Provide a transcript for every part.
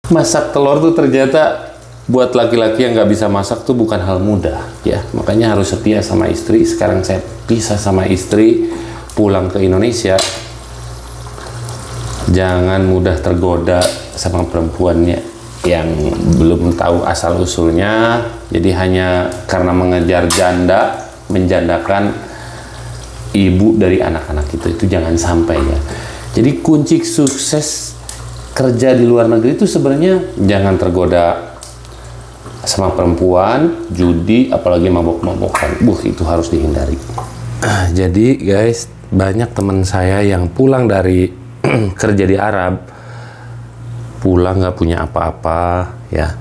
Masak telur tuh ternyata buat laki-laki yang nggak bisa masak tuh bukan hal mudah ya. Makanya harus setia sama istri. Sekarang saya pisah sama istri, pulang ke Indonesia. Jangan mudah tergoda sama perempuannya yang belum tahu asal usulnya. Jadi hanya karena mengejar janda, menjandakan ibu dari anak-anak itu jangan sampai ya. Jadi kunci sukses kerja di luar negeri itu sebenarnya jangan tergoda sama perempuan, judi, apalagi mabok-mabokan. Itu harus dihindari. Jadi guys, banyak teman saya yang pulang dari kerja di Arab, pulang nggak punya apa-apa ya.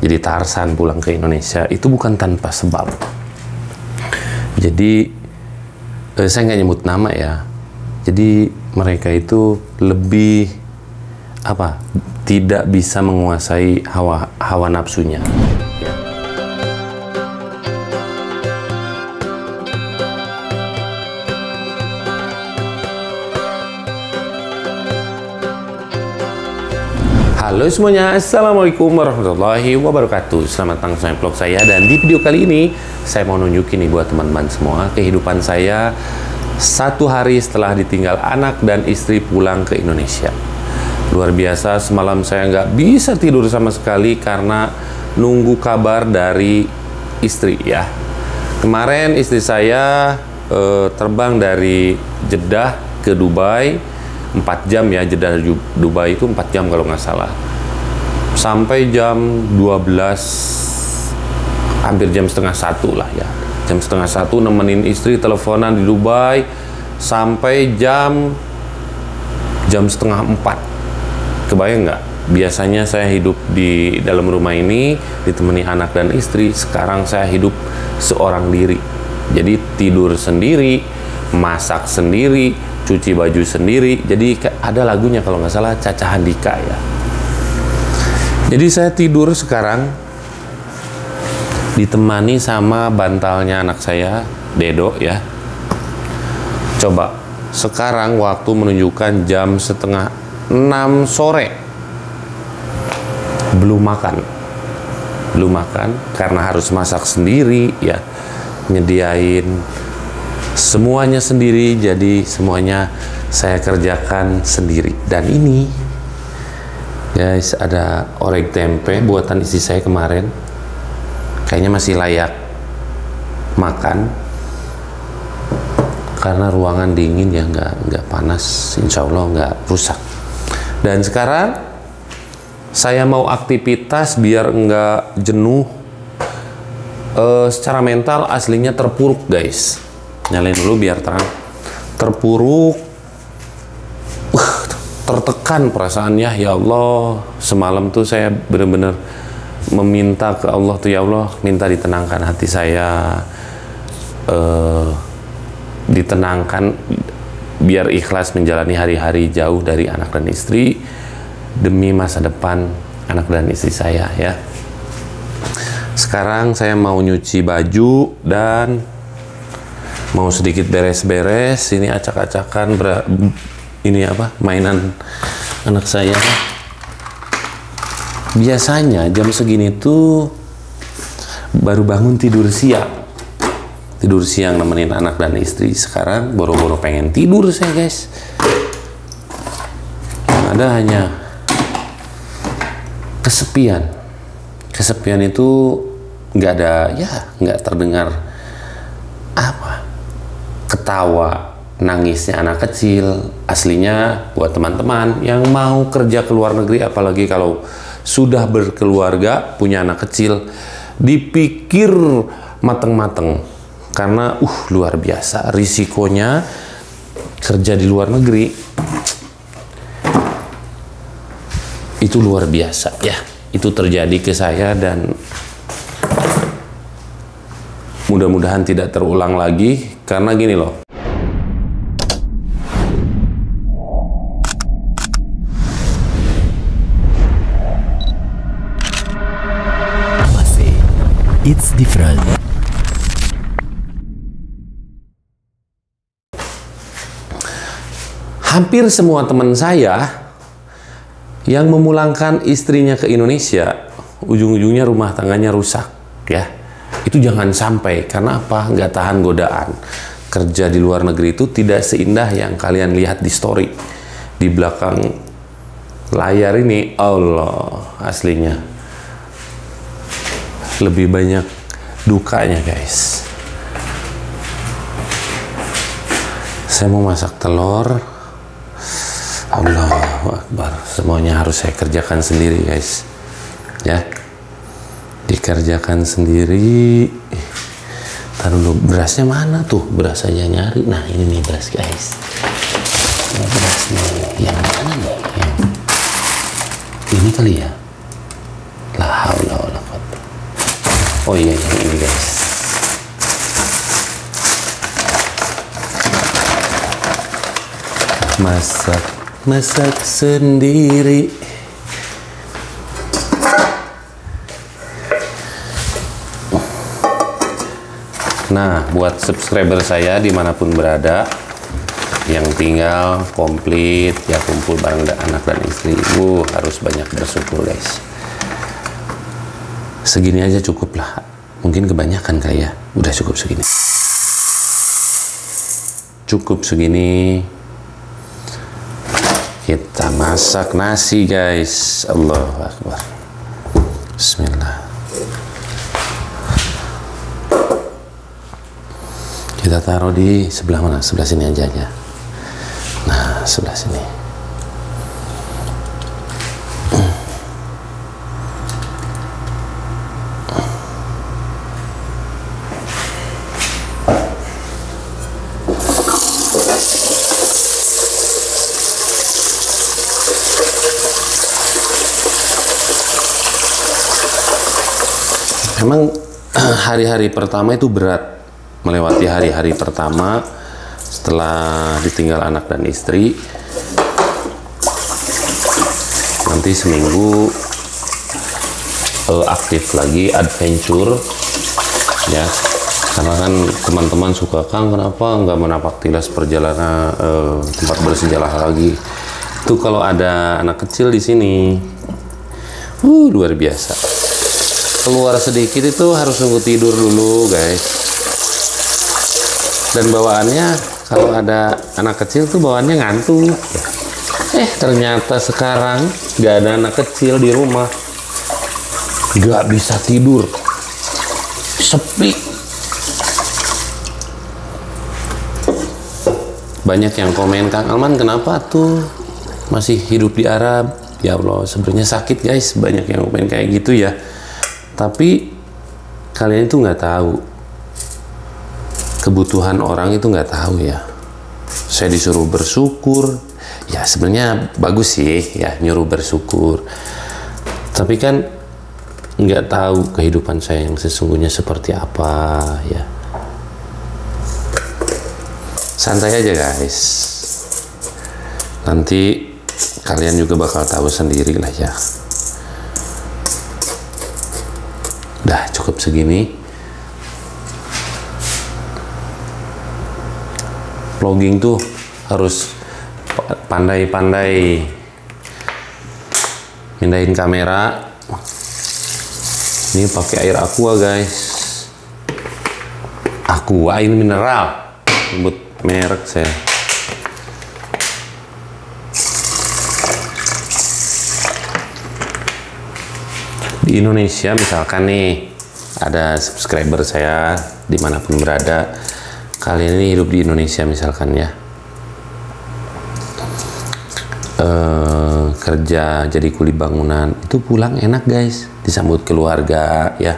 Jadi Tarsan pulang ke Indonesia itu bukan tanpa sebab. Jadi saya nggak nyebut nama ya. Jadi mereka itu lebih tidak bisa menguasai hawa nafsunya. Ya. Halo semuanya, assalamualaikum warahmatullahi wabarakatuh. Selamat datang di vlog saya, dan di video kali ini saya mau nunjukin nih buat teman-teman semua kehidupan saya 1 hari setelah ditinggal anak dan istri pulang ke Indonesia. Luar biasa, semalam saya nggak bisa tidur sama sekali karena nunggu kabar dari istri ya. Kemarin istri saya terbang dari Jeddah ke Dubai 4 jam ya. Jeddah Dubai itu 4 jam kalau nggak salah. Sampai jam 12, hampir jam setengah 1 lah ya. Jam setengah 1 nemenin istri teleponan di Dubai sampai jam setengah 4. Kebayang nggak? Biasanya saya hidup di dalam rumah ini ditemani anak dan istri. Sekarang saya hidup seorang diri. Jadi tidur sendiri, masak sendiri, cuci baju sendiri. Jadi ada lagunya kalau nggak salah, Caca Handika ya. Jadi saya tidur sekarang ditemani sama bantalnya anak saya, Dedo ya. Coba, sekarang waktu menunjukkan jam setengah 6 sore. Belum makan karena harus masak sendiri ya, nyediain semuanya sendiri. Jadi semuanya saya kerjakan sendiri. Dan ini guys, ada orek tempe buatan istri saya kemarin. Kayaknya masih layak makan karena ruangan dingin ya, nggak panas, insya Allah nggak rusak. Dan sekarang saya mau aktivitas biar nggak jenuh. Secara mental aslinya terpuruk guys. Nyalain dulu biar terang. Terpuruk, tertekan perasaannya. Ya Allah, semalam tuh saya benar-benar meminta ke Allah tuh, ya Allah, minta ditenangkan hati saya, ditenangkan biar ikhlas menjalani hari-hari jauh dari anak dan istri demi masa depan anak dan istri saya ya. Sekarang saya mau nyuci baju dan mau sedikit beres-beres. Ini acak-acakan ini mainan anak saya. Biasanya jam segini tuh baru bangun tidur siang nemenin anak dan istri. Sekarang boro-boro pengen tidur saya guys. Ada hanya kesepian itu nggak ada ya, nggak terdengar ketawa nangisnya anak kecil. Aslinya buat teman-teman yang mau kerja ke luar negeri, apalagi kalau sudah berkeluarga punya anak kecil, dipikir mateng-mateng. Karena luar biasa risikonya kerja di luar negeri. Itu luar biasa ya. Itu terjadi ke saya dan mudah-mudahan tidak terulang lagi. Karena gini loh, it's different. Hampir semua teman saya yang memulangkan istrinya ke Indonesia, ujung-ujungnya rumah tangganya rusak, ya. Itu jangan sampai, karena apa? Nggak tahan godaan. Kerja di luar negeri itu tidak seindah yang kalian lihat di story. Di belakang layar ini, Allah, aslinya lebih banyak dukanya, guys. Saya mau masak telur. Allahu Akbar. Semuanya harus saya kerjakan sendiri, guys. Ya. Dikerjakan sendiri. Taruh dulu, berasnya mana tuh? Beras aja nyari. Nah, ini nih beras, guys. Nah, beras nih. Yang mana nih? Yang ini kali ya? La haula wala quwwata. Oh iya, yang ini, guys. Masak sendiri. Nah, buat subscriber saya dimanapun berada, yang tinggal komplit ya kumpul bareng anak dan istri, harus banyak bersyukur, guys. Segini aja cukup lah. Mungkin kebanyakan kali ya. Udah cukup segini. Cukup segini. Kita masak nasi, guys. Allahu Akbar. Bismillah. Kita taruh di sebelah mana? Sebelah sini aja ya. Nah, sebelah sini. Memang hari-hari pertama itu berat, melewati hari-hari pertama setelah ditinggal anak dan istri. Nanti seminggu aktif lagi, adventure ya, karena kan teman-teman suka, Kang kenapa nggak menapak tilas perjalanan tempat bersejarah lagi. Itu kalau ada anak kecil di sini, luar biasa. Keluar sedikit itu harus nunggu tidur dulu, guys. Dan bawaannya kalau ada anak kecil tuh bawaannya ngantuk. Ternyata sekarang nggak ada anak kecil di rumah, nggak bisa tidur, sepi. Banyak yang komen, Kang Alman kenapa tuh masih hidup di Arab? Ya Allah, sebenarnya sakit, guys. Banyak yang komen kayak gitu ya. Tapi kalian itu nggak tahu, kebutuhan orang itu nggak tahu ya. Saya disuruh bersyukur, ya sebenarnya bagus sih ya nyuruh bersyukur. Tapi kan nggak tahu kehidupan saya yang sesungguhnya seperti apa ya. Santai aja, guys. Nanti kalian juga bakal tahu sendiri lah ya. Udah cukup segini. Vlogging tuh harus pandai-pandai mindahin kamera. Ini pakai air aqua, guys. Aqua ini mineral, sebut merek saya. Di Indonesia misalkan nih, ada subscriber saya dimanapun berada, kalian ini hidup di Indonesia misalkan ya, kerja jadi kuli bangunan, itu pulang enak, guys, disambut keluarga ya,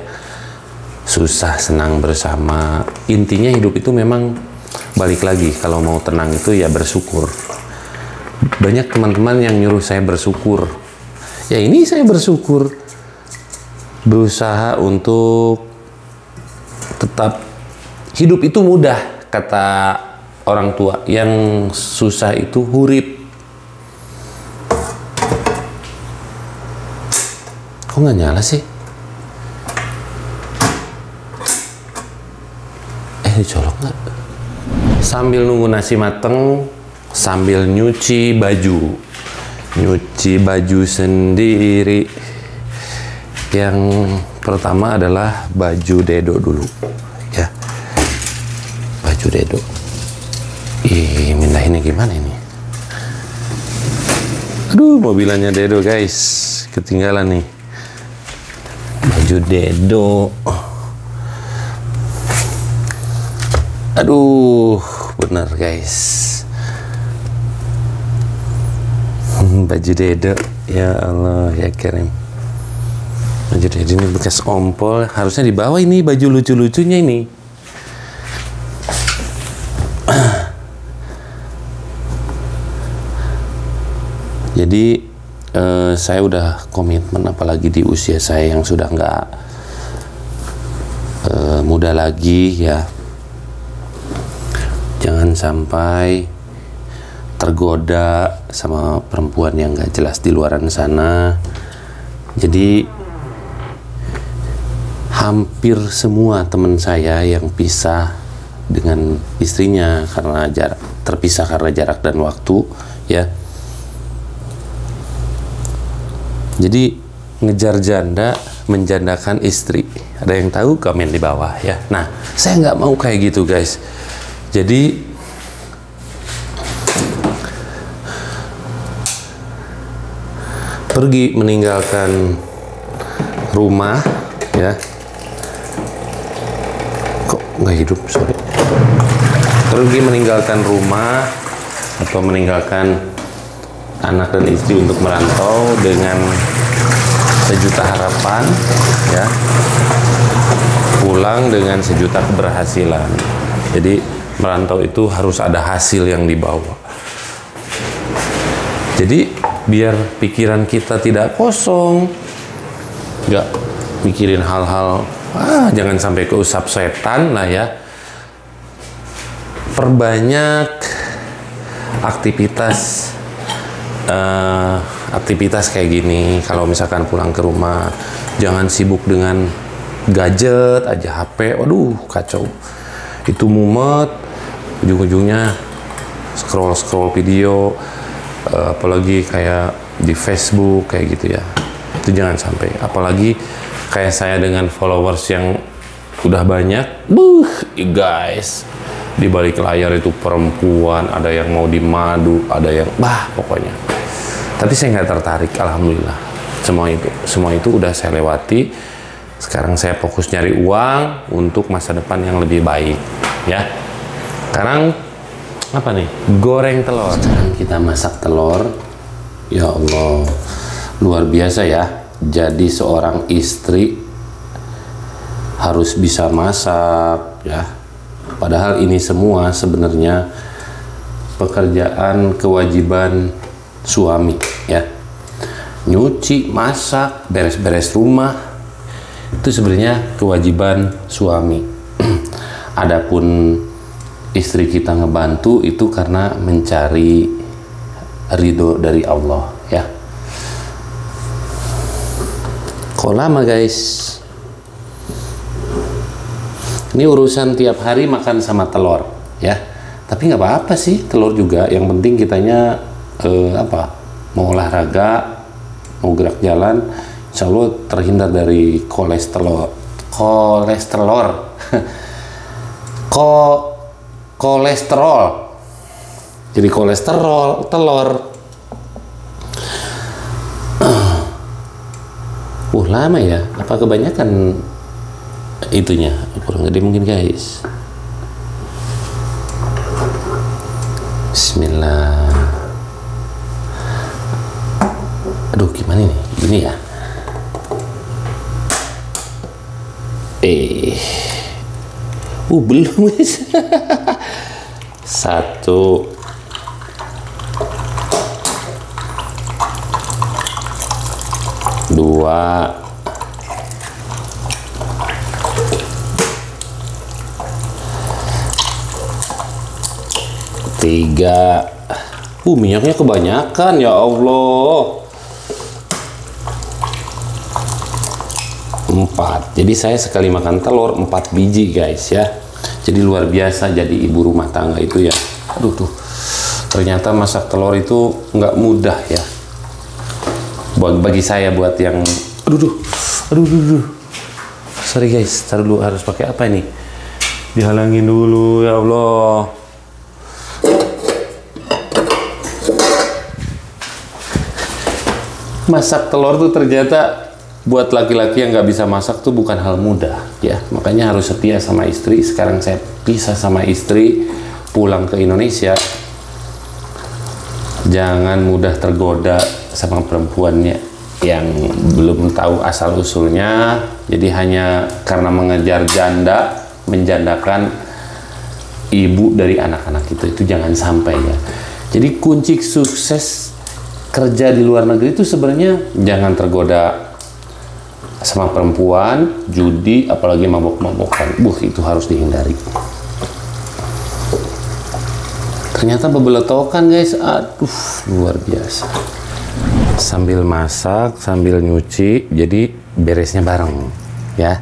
susah senang bersama. Intinya hidup itu memang balik lagi, kalau mau tenang itu ya bersyukur. Banyak teman-teman yang nyuruh saya bersyukur, ya ini saya bersyukur, berusaha untuk tetap hidup itu mudah, kata orang tua, yang susah itu hurip. Kok nggak nyala sih? Dicolok nggak? Sambil nunggu nasi mateng, sambil nyuci baju, Cuci baju sendiri. Yang pertama adalah baju dedo dulu, ya. Baju dedo. Ih, mindahinnya gimana ini? Aduh, mobilannya dedo guys, ketinggalan nih. Baju dedo. Aduh, bener guys. Baju dedo, ya Allah ya Karim. Baju dedo ini bekas ompol, harusnya di bawah ini baju lucu-lucunya ini. Jadi saya udah komitmen, apalagi di usia saya yang sudah nggak muda lagi ya. Jangan sampai tergoda sama perempuan yang nggak jelas di luaran sana. Jadi hampir semua teman saya yang pisah dengan istrinya karena terpisah karena jarak dan waktu ya. Jadi ngejar janda, menjandakan istri. Ada yang tahu? Komen di bawah ya. Nah, saya nggak mau kayak gitu guys. Jadi pergi meninggalkan rumah ya. Kok nggak hidup? Sorry. Pergi meninggalkan rumah atau meninggalkan anak dan istri untuk merantau dengan sejuta harapan ya, pulang dengan sejuta keberhasilan. Jadi merantau itu harus ada hasil yang dibawa. Jadi biar pikiran kita tidak kosong, nggak mikirin hal-hal jangan sampai keusap setan lah ya. Perbanyak aktivitas kayak gini. Kalau misalkan pulang ke rumah, jangan sibuk dengan gadget aja, HP. Waduh, kacau. Itu mumet, ujung-ujungnya scroll video, apalagi kayak di Facebook kayak gitu ya. Itu jangan sampai. Apalagi kayak saya dengan followers yang udah banyak, guys, di balik layar itu perempuan, ada yang mau dimadu, ada yang pokoknya. Tapi saya nggak tertarik, alhamdulillah. Semua itu udah saya lewati. Sekarang saya fokus nyari uang untuk masa depan yang lebih baik, ya. Sekarang apa nih? Goreng telur. Sekarang kita masak telur. Ya Allah, luar biasa ya. Jadi seorang istri harus bisa masak, ya. Padahal ini semua sebenarnya pekerjaan kewajiban suami, ya. Nyuci, masak, beres-beres rumah itu sebenarnya kewajiban suami. Adapun istri kita ngebantu itu karena mencari ridho dari Allah, ya. Kok lama guys? Ini urusan tiap hari makan sama telur, ya. Tapi nggak apa-apa sih, telur juga. Yang penting kitanya mau olahraga, mau gerak jalan, insya Allah terhindar dari kolesterol. Jadi kolesterol, telur. Lama ya? Apa kebanyakan itunya? Kurang gede mungkin guys. Bismillah. Aduh, gimana nih? Gini ya. Belum guys. 1, 2, 3. Minyaknya kebanyakan ya Allah. 4. Jadi saya sekali makan telur 4 biji guys ya. Jadi luar biasa jadi ibu rumah tangga itu ya. Aduh tuh, ternyata masak telur itu nggak mudah ya. bagi saya buat yang aduh. Sorry guys, taruh dulu, harus pakai apa ini? Dihalangin dulu, ya Allah. Masak telur tuh ternyata buat laki-laki yang nggak bisa masak tuh bukan hal mudah ya. Makanya harus setia sama istri. Sekarang saya pisah sama istri, pulang ke Indonesia. Jangan mudah tergoda sama perempuannya yang belum tahu asal usulnya. Jadi hanya karena mengejar janda, menjandakan ibu dari anak-anak itu jangan sampai ya. Jadi kunci sukses kerja di luar negeri itu sebenarnya jangan tergoda sama perempuan, judi, apalagi mabok-mabokan. Itu harus dihindari. Ternyata bebeletokan guys, aduh luar biasa. Sambil masak, sambil nyuci, jadi beresnya bareng ya.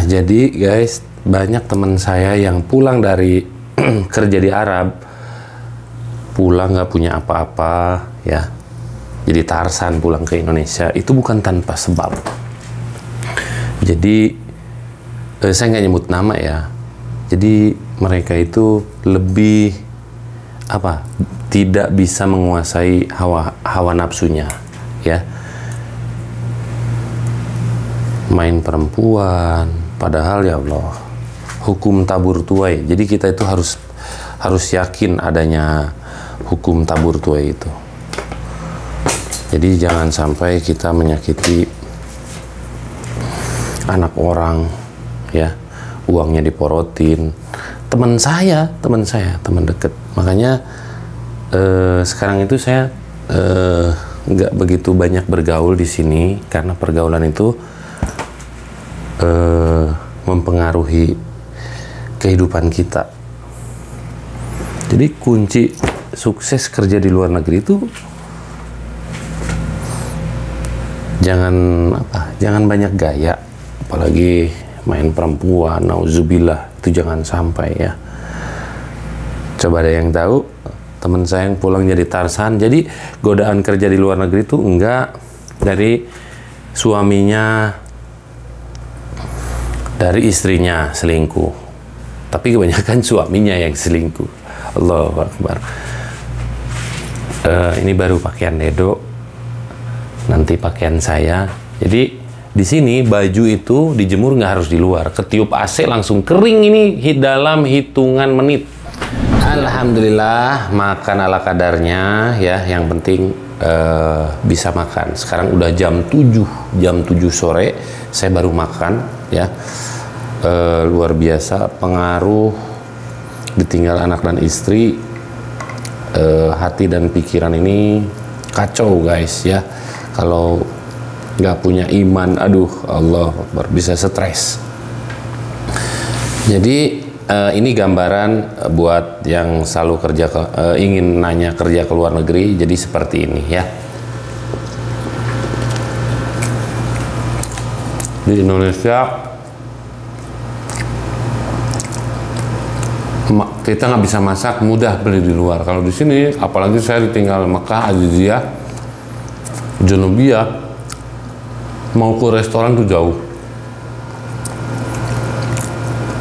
Jadi guys, banyak teman saya yang pulang dari kerja di Arab, pulang nggak punya apa-apa ya, jadi Tarsan pulang ke Indonesia itu bukan tanpa sebab. Jadi saya nggak nyebut nama ya, jadi mereka itu lebih tidak bisa menguasai hawa nafsunya ya, main perempuan, padahal ya Allah hukum tabur tuai. Jadi kita itu harus yakin adanya hukum tabur tuai itu. Jadi jangan sampai kita menyakiti anak orang ya, uangnya diporotin. Teman dekat. Makanya sekarang itu saya nggak begitu banyak bergaul di sini karena pergaulan itu mempengaruhi kehidupan kita. Jadi kunci sukses kerja di luar negeri itu jangan banyak gaya, apalagi main perempuan, nauzubillah, itu jangan sampai ya. Coba ada yang tahu teman saya yang pulang jadi Tarsan. Jadi godaan kerja di luar negeri itu enggak dari suaminya, dari istrinya selingkuh, tapi kebanyakan suaminya yang selingkuh. Allahu Akbar. Ini baru pakaian Dedo, nanti pakaian saya. Jadi di sini baju itu dijemur nggak harus di luar, ketiup AC langsung kering ini dalam hitungan menit. Alhamdulillah makan ala kadarnya ya, yang penting bisa makan. Sekarang udah jam 7 sore saya baru makan ya. Luar biasa pengaruh ditinggal anak dan istri, hati dan pikiran ini kacau guys ya. Kalau nggak punya iman, aduh Allah Akbar, bisa stres. Jadi ini gambaran buat yang selalu ingin nanya kerja ke luar negeri, jadi seperti ini ya. Di Indonesia kita nggak bisa masak, mudah beli di luar. Kalau di sini, apalagi saya ditinggal Mekah, Aziziyah, Junubiyah, mau ke restoran tuh jauh.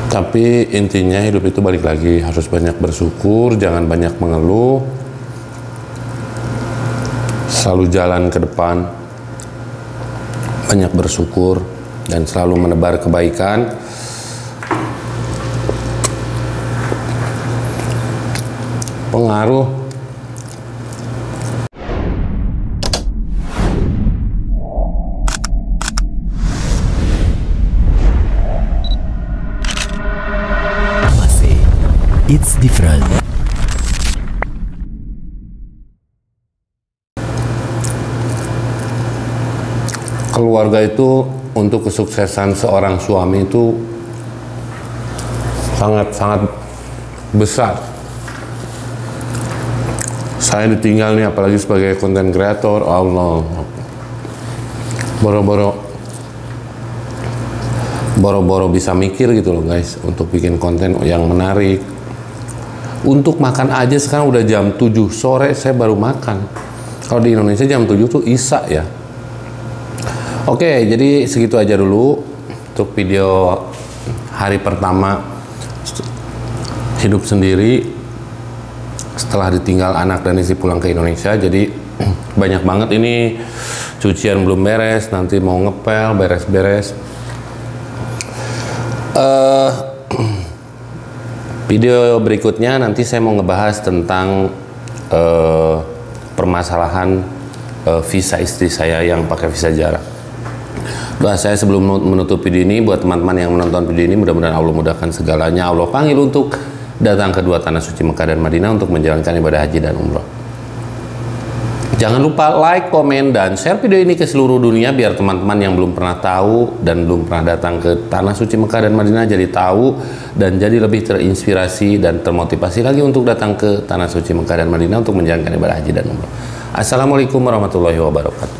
Tapi intinya hidup itu balik lagi, harus banyak bersyukur, jangan banyak mengeluh, selalu jalan ke depan, banyak bersyukur, dan selalu menebar kebaikan. Pengaruh it's different. Keluarga itu untuk kesuksesan seorang suami itu sangat-sangat besar. Saya ditinggal nih, apalagi sebagai konten kreator, Allah, boro-boro bisa mikir gitu loh guys, untuk bikin konten yang menarik. Untuk makan aja sekarang udah jam 7 sore saya baru makan. Kalau di Indonesia jam 7 tuh Isya ya. Oke, jadi segitu aja dulu untuk video hari pertama hidup sendiri setelah ditinggal anak dan istri pulang ke Indonesia. Jadi banyak banget ini, cucian belum beres, nanti mau ngepel, beres-beres. Video berikutnya nanti saya mau ngebahas tentang permasalahan visa istri saya yang pakai visa jarak. Doa saya sebelum menutup video ini buat teman-teman yang menonton video ini, mudah-mudahan Allah mudahkan segalanya. Allah panggil untuk datang ke dua tanah suci Mekah dan Madinah untuk menjalankan ibadah haji dan umroh. Jangan lupa like, komen, dan share video ini ke seluruh dunia biar teman-teman yang belum pernah tahu dan belum pernah datang ke tanah suci Mekah dan Madinah jadi tahu dan jadi lebih terinspirasi dan termotivasi lagi untuk datang ke tanah suci Mekah dan Madinah untuk menjalankan ibadah haji dan umroh. Assalamualaikum warahmatullahi wabarakatuh.